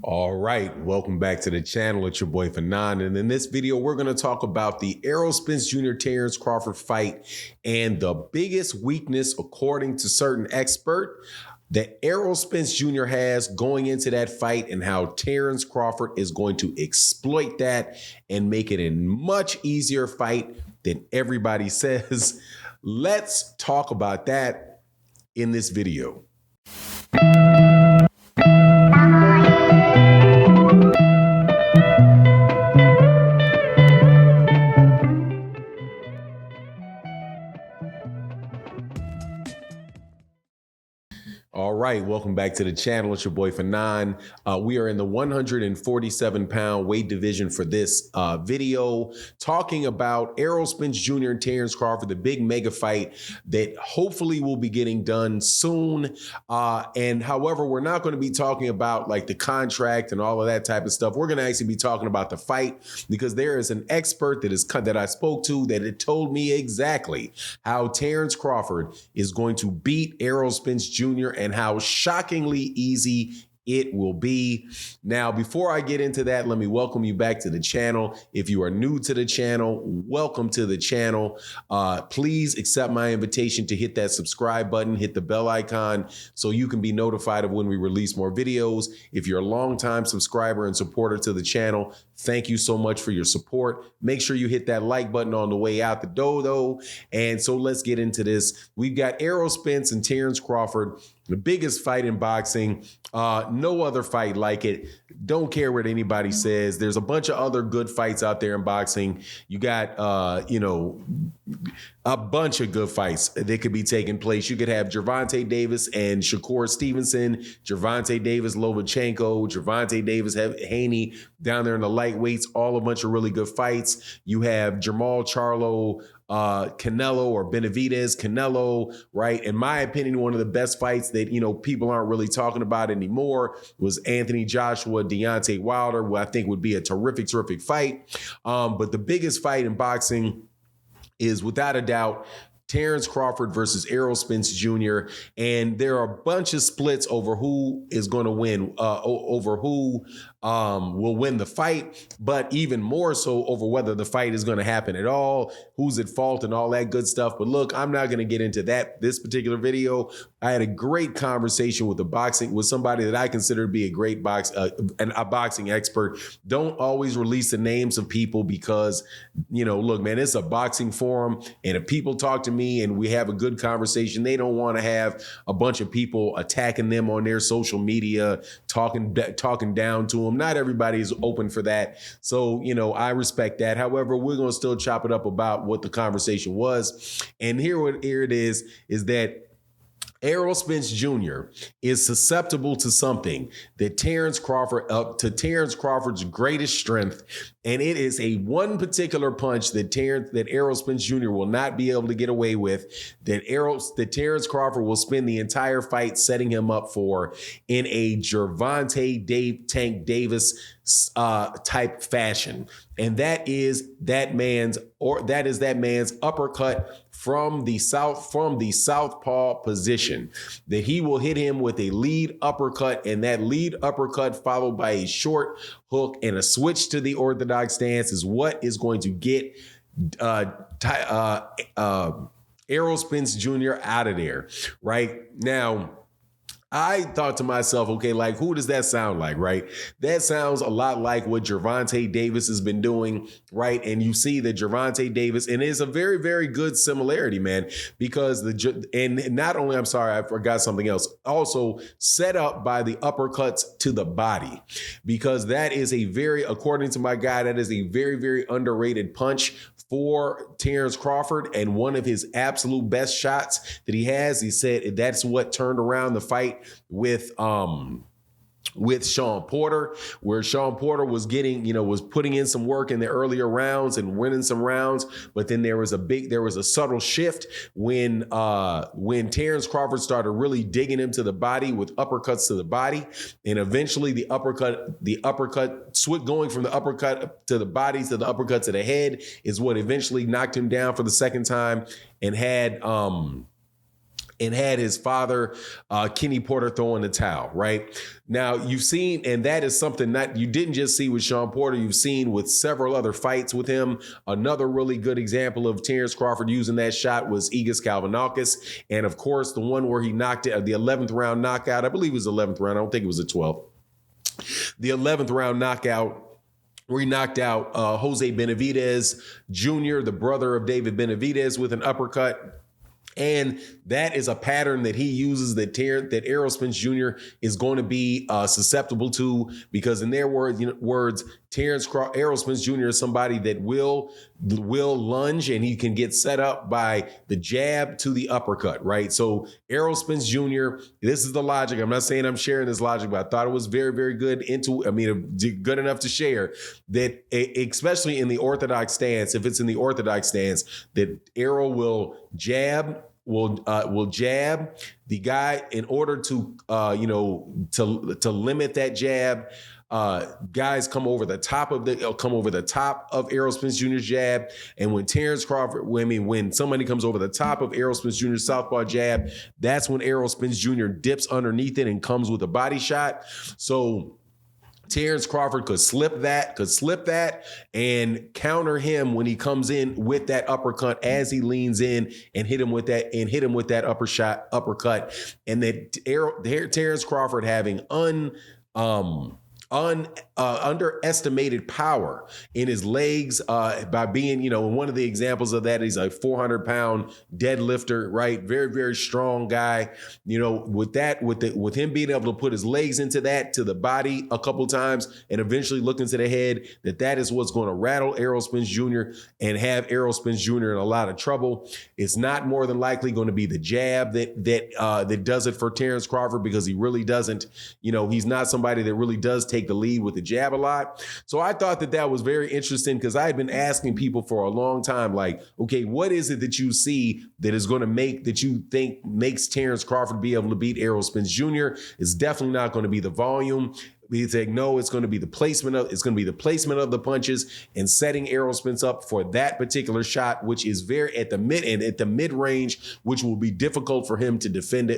All right, welcome back to the channel. It's your boy Fanon, and in this video, we're going to talk about the Errol Spence Jr. Terence Crawford fight and the biggest weakness, according to certain expert, that Errol Spence Jr. has going into that fight, and how Terence Crawford is going to exploit that and make it a much easier fight than everybody says. Let's talk about that in this video. All right, welcome back to the channel. It's your boy Fanon. We are in the 147-pound weight division for this video, talking about Errol Spence Jr. and Terence Crawford, the big mega fight that hopefully will be getting done soon. And however, we're not going to be talking about like the contract and all of that type of stuff. We're going to actually be talking about the fight, because there is an expert that I spoke to that it told me exactly how Terence Crawford is going to beat Errol Spence Jr. and how shockingly easy it will be. Now, before I get into that, let me welcome you back to the channel. If you are new to the channel, welcome to the channel. Please accept my invitation to hit that subscribe button, hit the bell icon so you can be notified of when we release more videos. If you're a longtime subscriber and supporter to the channel, thank you so much for your support. Make sure you hit that like button on the way out the door, though. And so let's get into this. We've got Errol Spence and Terence Crawford, the biggest fight in boxing. No other fight like it. Don't care what anybody says. There's a bunch of other good fights out there in boxing. You got, a bunch of good fights that could be taking place. You could have Gervonta Davis and Shakur Stevenson, Gervonta Davis, Lomachenko, Gervonta Davis, Haney down there in the lightweights, all a bunch of really good fights. You have Jamal Charlo, Canelo, or Benavidez Canelo, right? In my opinion, one of the best fights that, people aren't really talking about anymore was Anthony Joshua, Deontay Wilder, who I think would be a terrific fight. But the biggest fight in boxing is without a doubt Terence Crawford versus Errol Spence Jr. And there are a bunch of splits over who is going to win, over who will win the fight, but even more so over whether the fight is going to happen at all, who's at fault and all that good stuff. But look, I'm not going to get into this particular video. I had a great conversation with somebody that I consider to be a great a boxing expert. Don't always release the names of people because, look, man, it's a boxing forum, and if people talk to me and we have a good conversation, they don't want to have a bunch of people attacking them on their social media, talking down to them. Not everybody is open for that. So, I respect that. However, we're going to still chop it up about what the conversation was. And here it is that Errol Spence Jr. is susceptible to something that Terence Crawford's greatest strength, and it is a one particular punch that Errol Spence Jr. will not be able to get away with, that Terence Crawford will spend the entire fight setting him up for in a Gervonta Tank Davis type fashion, and that is that man's uppercut from the southpaw position, that he will hit him with a lead uppercut, and that lead uppercut followed by a short hook and a switch to the orthodox stance is what is going to get Errol Spence Jr. out of there. Right now, I thought to myself, okay, like, who does that sound like, right? That sounds a lot like what Gervonta Davis has been doing, right? And you see that Gervonta Davis, and it's a very, very good similarity, man, because I'm sorry, I forgot something else. Also set up by the uppercuts to the body, because that is according to my guy, that is a very, very underrated punch for Terence Crawford, and one of his absolute best shots that he has. He said that's what turned around the fight with Shawn Porter, where Shawn Porter was was putting in some work in the earlier rounds and winning some rounds. But then there was a subtle shift when Terence Crawford started really digging him to the body with uppercuts to the body. And eventually the uppercut going from the uppercut to the body to the uppercut to the head is what eventually knocked him down for the second time, and had and had his father, Kenny Porter, throwing the towel, right? Now, you've seen, and that is something that you didn't just see with Sean Porter, you've seen with several other fights with him. Another really good example of Terence Crawford using that shot was Igis Kalvanakis. And of course, the one where he knocked it, the 11th round knockout, I believe it was the 11th round, I don't think it was the 12th. The 11th round knockout, where he knocked out Jose Benavidez Jr., the brother of David Benavidez, with an uppercut. And that is a pattern that he uses that Errol Spence Jr. is going to be susceptible to, because in their words, Errol Spence Jr. is somebody that will lunge, and he can get set up by the jab to the uppercut, right? So Errol Spence Jr., this is the logic. I'm not saying I'm sharing this logic, but I thought it was very, very good good enough to share that, especially in the orthodox stance, if it's in the orthodox stance, that Errol will jab the guy in order to limit that jab. Guys come over the top of Errol Spence Jr.'s jab, and when somebody comes over the top of Errol Spence Jr.'s southpaw jab, that's when Errol Spence Jr. dips underneath it and comes with a body shot. So Terence Crawford could slip that and counter him when he comes in with that uppercut as he leans in and hit him with that uppercut. And that Terence Crawford having underestimated power in his legs by being, one of the examples of that is a 400-pound deadlifter, right? Very, very strong guy. With him being able to put his legs to the body a couple times and eventually look into the head, that is what's going to rattle Errol Spence Jr. and have Errol Spence Jr. in a lot of trouble. It's not more than likely going to be the jab that does it for Terence Crawford, because he really doesn't, he's not somebody that really does take the lead with the jab a lot. So I thought that was very interesting, because I had been asking people for a long time, like, okay, what is it that you see that is going to that you think makes Terence Crawford be able to beat Errol Spence Jr.? It's definitely not going to be the volume. We think, no, it's going to be the placement of the punches and setting Errol Spence up for that particular shot, which is very at the mid range, which will be difficult for him to defend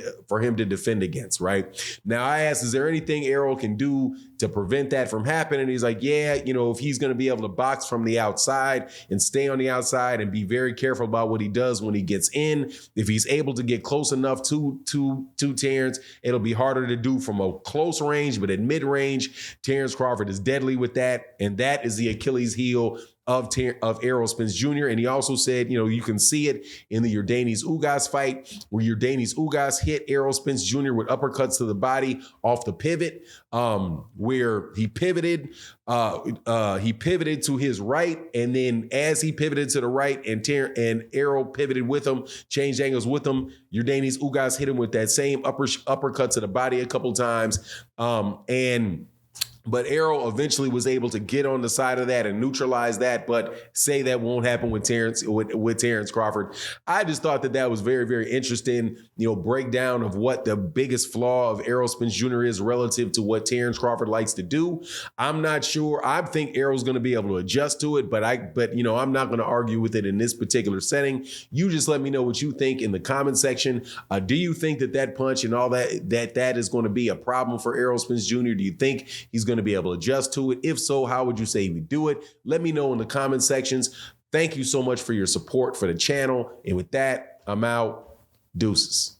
against. Right now, I asked, is there anything Errol can do to prevent that from happening? And he's like, yeah, if he's going to be able to box from the outside and stay on the outside and be very careful about what he does when he gets in, if he's able to get close enough to Terence, it'll be harder to do from a close range, but at mid range, Terence Crawford is deadly with that, and that is the Achilles heel of Errol Spence Jr. And he also said, you can see it in the Yordenis Ugas fight, where Yordenis Ugas hit Errol Spence Jr. with uppercuts to the body off the pivot, where he pivoted to his right, and then as he pivoted to the right and Errol pivoted with him, changed angles with him, Yordenis Ugas hit him with that same uppercut to the body a couple times, but Errol eventually was able to get on the side of that and neutralize that, but say that won't happen with Terence Crawford. I just thought that was very, very interesting, breakdown of what the biggest flaw of Errol Spence Jr. is relative to what Terence Crawford likes to do. I'm not sure. I think Errol's going to be able to adjust to it, but I'm not going to argue with it in this particular setting. You just let me know what you think in the comment section. Do you think that punch and all that is going to be a problem for Errol Spence Jr.? Do you think he's going to be able to adjust to it? If so, how would you say we do it? Let me know in the comment sections. Thank you so much for your support for the channel. And with that, I'm out. Deuces.